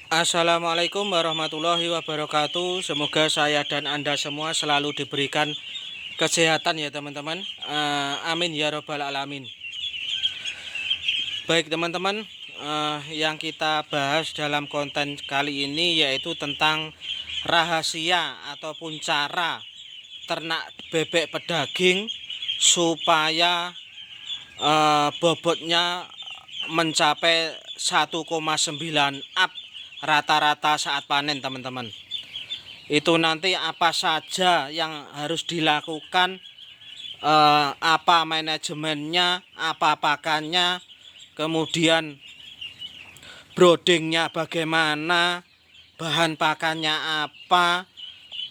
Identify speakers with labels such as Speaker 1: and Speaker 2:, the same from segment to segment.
Speaker 1: Assalamualaikum warahmatullahi wabarakatuh. Semoga saya dan Anda semua selalu diberikan kesehatan ya teman-teman. Amin ya robbal alamin. Baik teman-teman, yang kita bahas dalam konten kali ini yaitu tentang rahasia ataupun cara ternak bebek pedaging supaya bobotnya mencapai 1,9 up rata-rata saat panen teman-teman. Itu nanti apa saja yang harus dilakukan, apa manajemennya, apa pakannya, kemudian broodingnya bagaimana, bahan pakannya apa,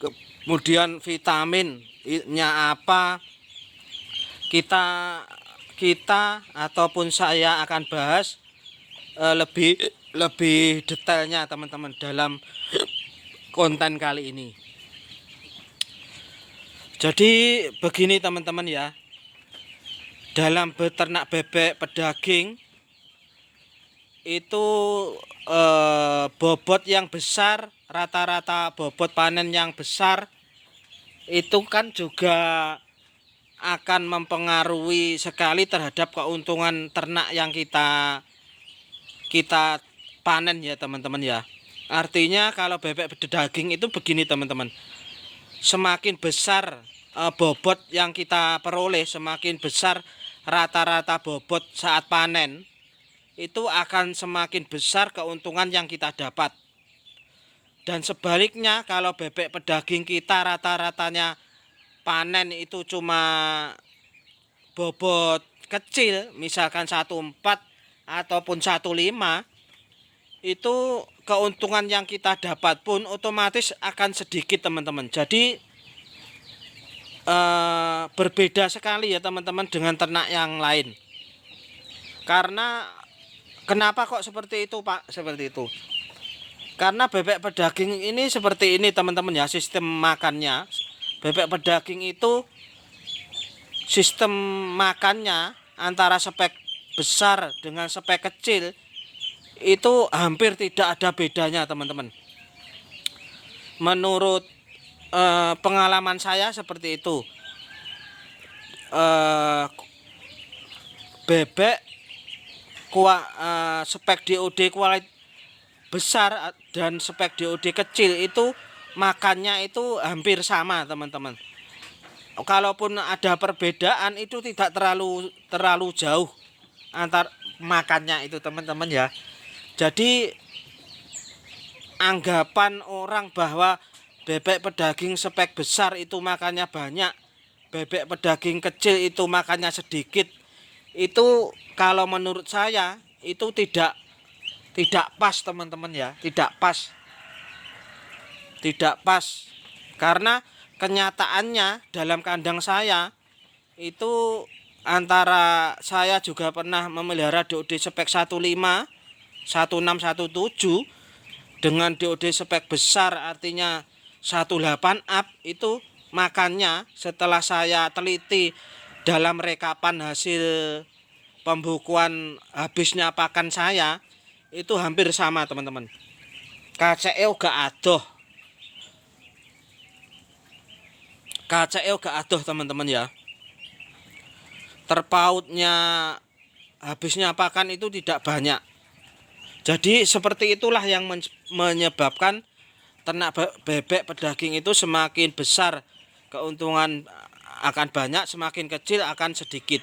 Speaker 1: kemudian vitaminnya apa. Kita ataupun saya akan bahas lebih lebih detailnya teman-teman dalam konten kali ini. Jadi begini teman-teman ya, dalam beternak bebek pedaging itu bobot yang besar, rata-rata bobot panen yang besar itu kan juga akan mempengaruhi sekali terhadap keuntungan ternak yang kita panen ya teman-teman ya. Artinya kalau bebek pedaging itu begini teman-teman, semakin besar bobot yang kita peroleh, semakin besar rata-rata bobot saat panen, itu akan semakin besar keuntungan yang kita dapat. Dan sebaliknya kalau bebek pedaging kita rata-ratanya panen itu cuma bobot kecil, misalkan 1,4 ataupun 1,5, itu keuntungan yang kita dapat pun otomatis akan sedikit teman-teman. Jadi berbeda sekali ya teman-teman dengan ternak yang lain. Karena kenapa kok seperti itu Pak? Seperti itu. Karena bebek pedaging ini seperti ini teman-teman ya, sistem makannya. Bebek pedaging itu sistem makannya antara spek besar dengan spek kecil itu hampir tidak ada bedanya teman-teman. Menurut pengalaman saya seperti itu. Bebek spek DOD kualitas besar dan spek DOD kecil itu makannya itu hampir sama teman-teman. Kalaupun ada perbedaan itu tidak terlalu jauh antar makannya itu teman-teman ya. Jadi anggapan orang bahwa bebek pedaging spek besar itu makannya banyak, bebek pedaging kecil itu makannya sedikit, itu kalau menurut saya itu tidak pas teman-teman ya, tidak pas karena kenyataannya dalam kandang saya itu antara saya juga pernah memelihara DOD spek 15, 16, 17 dengan DOD spek besar artinya 18 up, itu makannya setelah saya teliti dalam rekapan hasil pembukuan habisnya pakan saya itu hampir sama teman-teman. KCE gak adoh teman-teman ya. Terpautnya habisnya pakan itu tidak banyak. Jadi seperti itulah yang menyebabkan ternak bebek pedaging itu semakin besar keuntungan akan banyak, semakin kecil akan sedikit.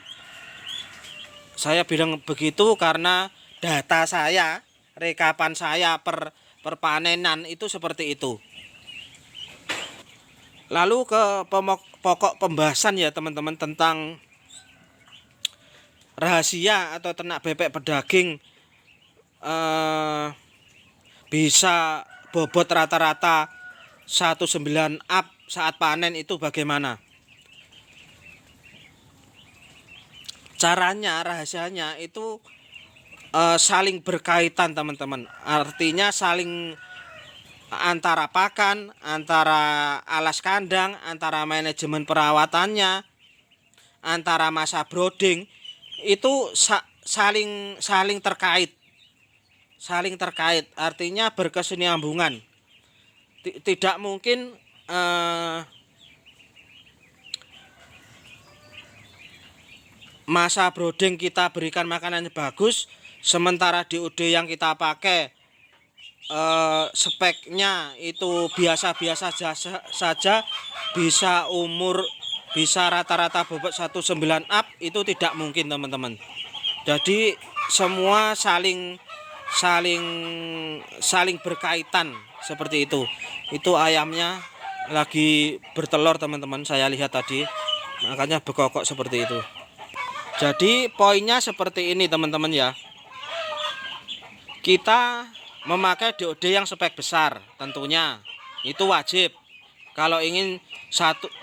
Speaker 1: Saya bilang begitu karena data saya, rekapan saya per panenan itu seperti itu. Lalu ke pokok pembahasan ya teman-teman tentang rahasia atau ternak bebek pedaging bisa bobot rata-rata 1,9 up saat panen itu bagaimana? Caranya, rahasianya itu saling berkaitan teman-teman. Artinya saling antara pakan, antara alas kandang, antara manajemen perawatannya, antara masa brooding itu saling terkait. saling terkait, artinya berkesinambungan. Tidak mungkin masa broding kita berikan makanan yang bagus, sementara DOD yang kita pakai speknya itu biasa-biasa saja, bisa rata-rata bobot 19 up, itu tidak mungkin teman-teman. Jadi semua saling berkaitan seperti itu. Itu ayamnya lagi bertelur teman-teman, saya lihat tadi, makanya bekokok seperti itu. Jadi poinnya seperti ini teman-teman ya. Kita memakai DOD yang spek besar tentunya itu wajib. Kalau ingin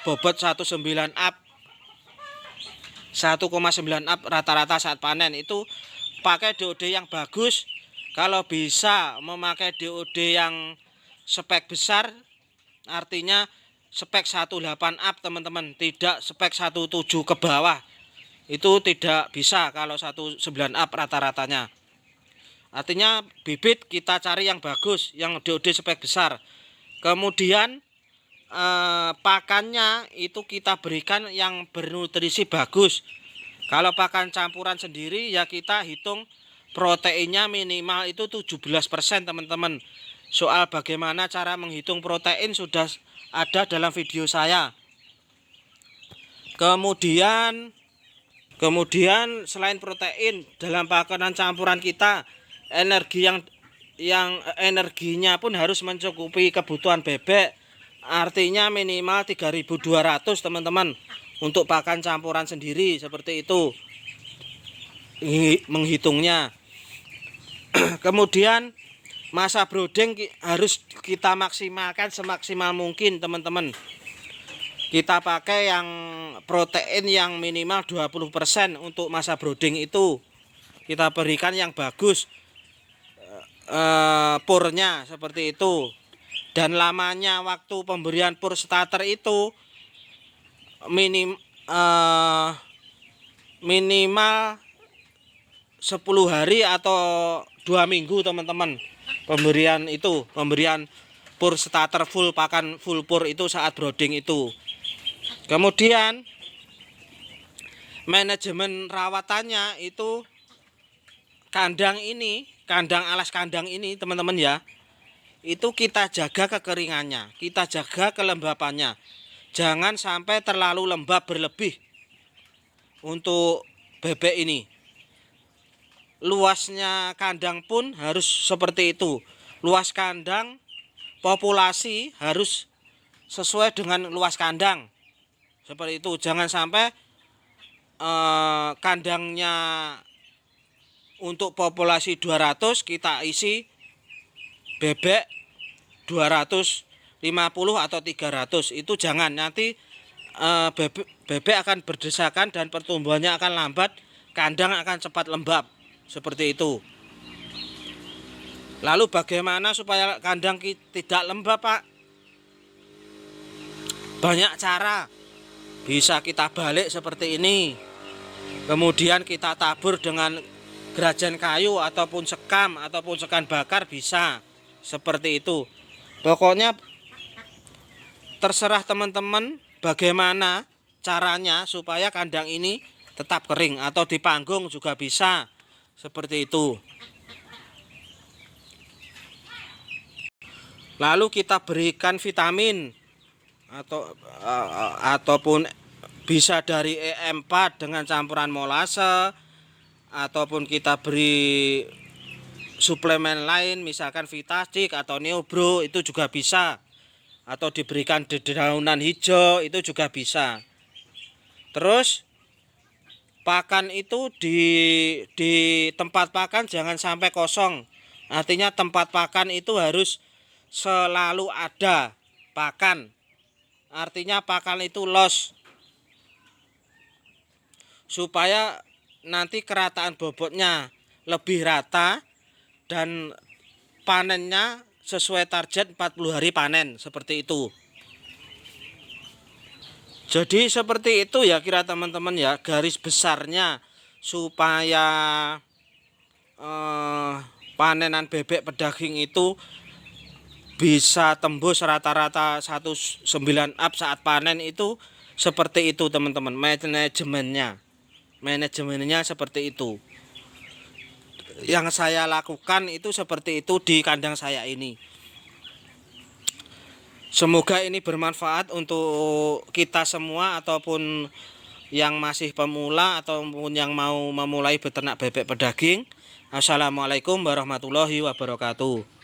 Speaker 1: bobot 19 up 1,9 up rata-rata saat panen, itu pakai DOD yang bagus. Kalau bisa memakai DOD yang spek besar, artinya spek 18 up teman-teman, tidak spek 17 ke bawah. Itu tidak bisa kalau 19 up rata-ratanya. Artinya bibit kita cari yang bagus, yang DOD spek besar. Kemudian pakannya itu kita berikan yang bernutrisi bagus. Kalau pakan campuran sendiri ya kita hitung proteinnya minimal itu 17% teman-teman. Soal bagaimana cara menghitung protein sudah ada dalam video saya. Kemudian selain protein, dalam pakanan campuran kita energinya pun harus mencukupi kebutuhan bebek. Artinya minimal 3.200 teman-teman untuk pakan campuran sendiri, seperti itu menghitungnya. Kemudian masa broding harus kita maksimalkan semaksimal mungkin teman-teman. Kita pakai yang protein yang minimal 20% untuk masa broding itu. Kita berikan yang bagus purnya seperti itu. Dan lamanya waktu pemberian pur starter itu minimal 10 hari atau 2 minggu teman-teman. Pemberian pur starter full, pakan full pur itu saat broding itu. Kemudian manajemen rawatannya itu kandang alas kandang ini teman-teman ya, itu kita jaga kekeringannya, kita jaga kelembapannya. Jangan sampai terlalu lembab berlebih untuk bebek ini. Luasnya kandang pun harus seperti itu. Luas kandang, populasi harus sesuai dengan luas kandang. Seperti itu, jangan sampai kandangnya untuk populasi 200 kita isi bebek 250 atau 300. Itu jangan, nanti bebek akan berdesakan dan pertumbuhannya akan lambat, kandang akan cepat lembab. Seperti itu. Lalu bagaimana supaya kandang tidak lembab, Pak? Banyak cara. Bisa kita balik seperti ini. Kemudian kita tabur dengan gerajan kayu ataupun sekam ataupun sekan bakar, bisa. Seperti itu. Pokoknya terserah teman-teman bagaimana caranya supaya kandang ini tetap kering, atau di panggung juga bisa. Seperti itu. Lalu kita berikan vitamin ataupun bisa dari EM4 dengan campuran molase, ataupun kita beri suplemen lain misalkan Vitastic atau Neobro, itu juga bisa, atau diberikan dedaunan hijau, itu juga bisa. Terus pakan itu di tempat pakan jangan sampai kosong. Artinya tempat pakan itu harus selalu ada pakan. Artinya pakan itu los, supaya nanti kerataan bobotnya lebih rata dan panennya sesuai target 40 hari panen, seperti itu. Jadi seperti itu ya kira teman-teman ya, garis besarnya supaya panenan bebek pedaging itu bisa tembus rata-rata 19 up saat panen itu seperti itu teman-teman. Manajemennya seperti itu. Yang saya lakukan itu seperti itu di kandang saya ini. Semoga ini bermanfaat untuk kita semua ataupun yang masih pemula ataupun yang mau memulai beternak bebek pedaging. Assalamualaikum warahmatullahi wabarakatuh.